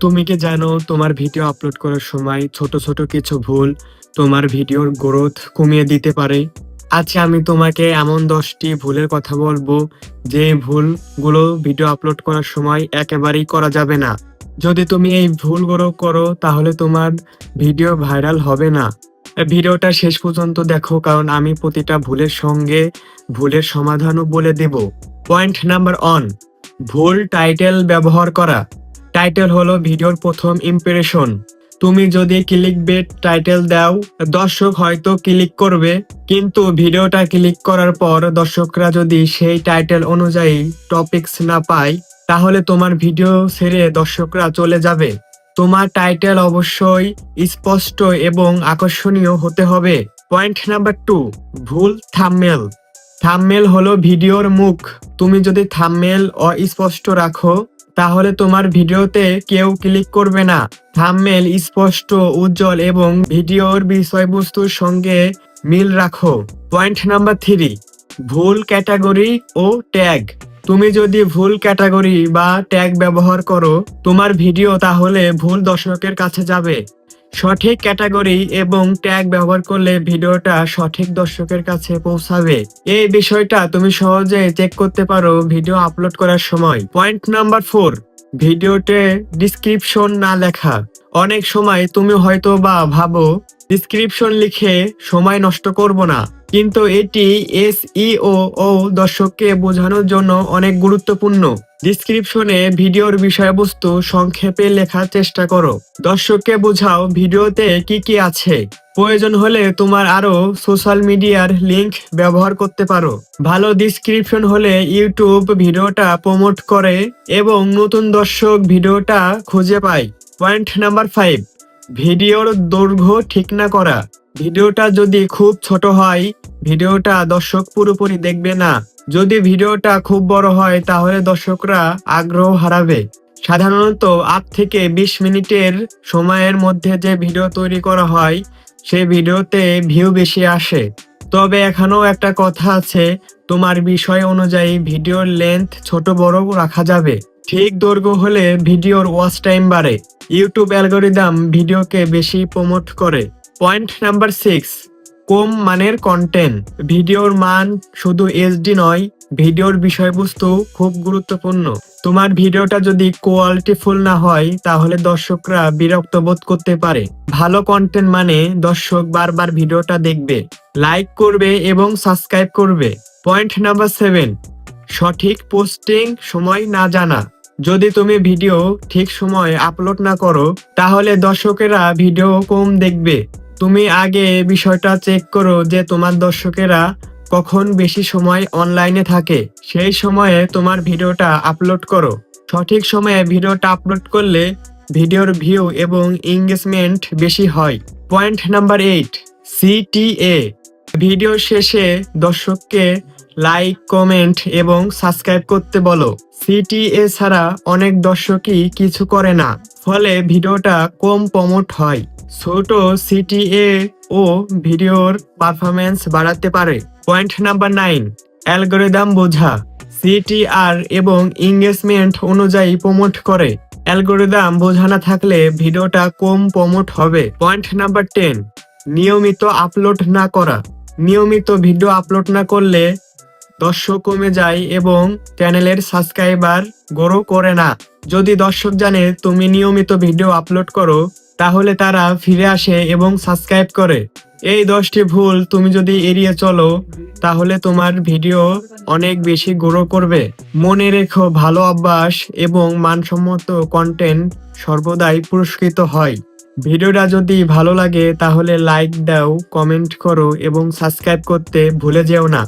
তুমি কি জানো তোমার ভিডিও আপলোড করার সময় ছোট ছোট কিছু ভুল তোমার ভিডিওর গ্রোথ কমিয়ে দিতে পারে? আজকে আমি তোমাকে এমন 10টি ভুলের কথা বলবো যে ভুলগুলো ভিডিও আপলোড করার সময় একেবারেই করা যাবে না। যদি তুমি এই ভুলগুলো করো তাহলে তোমার ভিডিও ভাইরাল হবে না। ভিডিওটা শেষ পর্যন্ত দেখো, কারণ আমি প্রতিটা ভুলের সঙ্গে ভুলের সমাধানও বলে দেব। পয়েন্ট নাম্বার 1, ভুল টাইটেল ব্যবহার করা। টাইটেল হলো ভিডিওর প্রথম ইমপ্রেশন। তুমি যদি ক্লিকবেট টাইটেল দাও, দর্শক হয়তো ক্লিক করবে, কিন্তু ভিডিওটা ক্লিক করার পর দর্শকরা যদি সেই টাইটেল অনুযায়ী টপিকস না পায়, তাহলে তোমার ভিডিও ছেড়ে দর্শকরা চলে যাবে। তোমার টাইটেল অবশ্যই স্পষ্ট এবং আকর্ষণীয় হতে হবে। পয়েন্ট নাম্বার 2, ভুল থাম্বনেল। থাম্বনেল হলো ভিডিওর মুখ। তুমি যদি থাম্বনেল অস্পষ্ট রাখো, তাহলে তোমার ভিডিওতে কেউ ক্লিক করবে না। থাম্বনেল স্পষ্ট, উজ্জ্বল এবং ভিডিওর বিষয়বস্তুর সঙ্গে মিল রাখো। পয়েন্ট নাম্বার 3, ভুল ক্যাটাগরি ও ট্যাগ। তুমি যদি ভুল ক্যাটাগরি বা ট্যাগ ব্যবহার করো তোমার ভিডিও, তাহলে ভুল দর্শকের কাছে যাবে। সঠিক ক্যাটাগরি এবং ট্যাগ ব্যবহার করলে ভিডিওটা সঠিক দর্শকের কাছে পৌঁছাবে। এই বিষয়টা তুমি সহজে চেক করতে পারো ভিডিও আপলোড করার সময়। পয়েন্ট নাম্বার 4, ভিডিওতে ডিসক্রিপশন না লেখা। অনেক সময় তুমি হয়তো বা ভাবো ডিসক্রিপশন লিখে সময় নষ্ট করব না, কিন্তু এটি এসইও ও দর্শককে বোঝানোর জন্য অনেক গুরুত্বপূর্ণ। ডিসক্রিপশনে ভিডিওর বিষয়বস্তু সংক্ষেপে লেখার চেষ্টা করো। দর্শককে বোঝাও ভিডিওতে কি কি আছে। প্রয়োজন হলে তোমার আরো সোশ্যাল মিডিয়ার লিংক ব্যবহার করতে পারো। ভালো ডিসক্রিপশন হলে ইউটিউব ভিডিওটা প্রমোট করে এবং নতুন দর্শক ভিডিওটা খুঁজে পায়। পয়েন্ট নাম্বার 5, ভিডিওর দৈর্ঘ্য ঠিক না করা। ভিডিওটা যদি খুব ছোট হয়, ভিডিওটা দর্শক পুরোপুরি দেখবে না। যদি ভিডিওটা খুব বড় হয়, তাহলে দর্শকরা আগ্রহ হারাবে। সাধারণত 8 থেকে 20 মিনিটের সময়ের মধ্যে যে ভিডিও তৈরি করা হয়, সেই ভিডিওতে ভিউ বেশি আসে। তবে এখানেও একটা কথা আছে, তোমার বিষয় অনুযায়ী ভিডিওর লেন্থ ছোট বড় রাখা যাবে। ঠিক দৈর্ঘ্য হলে ভিডিওর ওয়াচ টাইম বাড়ে। ইউটিউব অ্যালগরিদম ভিডিওকে বেশি প্রমোট করে। পয়েন্ট নাম্বার 6, কম মানের কন্টেন্ট। ভিডিওর মান শুধু এইচডি নয়, ভিডিওর বিষয়বস্তু খুব গুরুত্বপূর্ণ। তোমার ভিডিওটা যদি কোয়ালিটিফুল না হয়, তাহলে দর্শকরা বিরক্ত বোধ করতে পারে। ভালো কন্টেন্ট মানে দর্শক বারবার ভিডিওটা দেখবে, লাইক করবে এবং সাবস্ক্রাইব করবে। পয়েন্ট নাম্বার 7, সঠিক পোস্টিং সময় না জানা। যদি তুমি ভিডিও ঠিক সময়ে আপলোড না করো, তাহলে দর্শকেরা ভিডিও কম দেখবে। তুমি আগে বিষয়টা চেক করো যে তোমার দর্শকেরা কখন বেশি সময় অনলাইনে থাকে, সেই সময়ে তোমার ভিডিওটা আপলোড করো। সঠিক সময়ে ভিডিওটা আপলোড করলে ভিডিওর ভিউ এবং এঙ্গেজমেন্ট বেশি হয়। Point number 8, CTA. ভিডিও শেষে দর্শককে লাইক, কমেন্ট এবং সাবস্ক্রাইব করতে বলো। সিটিএ ছাড়া অনেক দর্শকই কিছু করে না, ফলে ভিডিওটা কম প্রমোট হয়। ছোট সিটিএ ও ভিডিওর পারফরমেন্স বাড়াতে পারে। পয়েন্ট নাম্বার 9, অ্যালগরিদম বোঝা। সিটিআর এবং এঙ্গেজমেন্ট অনুযায়ী প্রমোট করে। অ্যালগরিদম বোঝা না থাকলে ভিডিওটা কম প্রমোট হবে। পয়েন্ট নাম্বার 10, নিয়মিত আপলোড না করা। নিয়মিত ভিডিও আপলোড না করলে দর্শক কমে যায় এবং চ্যানেলের সাবস্ক্রাইবার গ্রো করে না। যদি দর্শক জানে তুমি নিয়মিত ভিডিও আপলোড করো, তাহলে তারা ফিরে আসে এবং সাবস্ক্রাইব করে। এই 10টি ভুল তুমি যদি এড়িয়ে চলো, তাহলে তোমার ভিডিও অনেক বেশি গ্রো করবে। মনে রেখো, ভালো অভ্যাস এবং মানসম্মত কন্টেন্ট সর্বদাই পুরস্কৃত হয়। ভিডিওটা যদি ভালো লাগে তাহলে লাইক দাও, কমেন্ট করো এবং সাবস্ক্রাইব করতে ভুলে যেও না।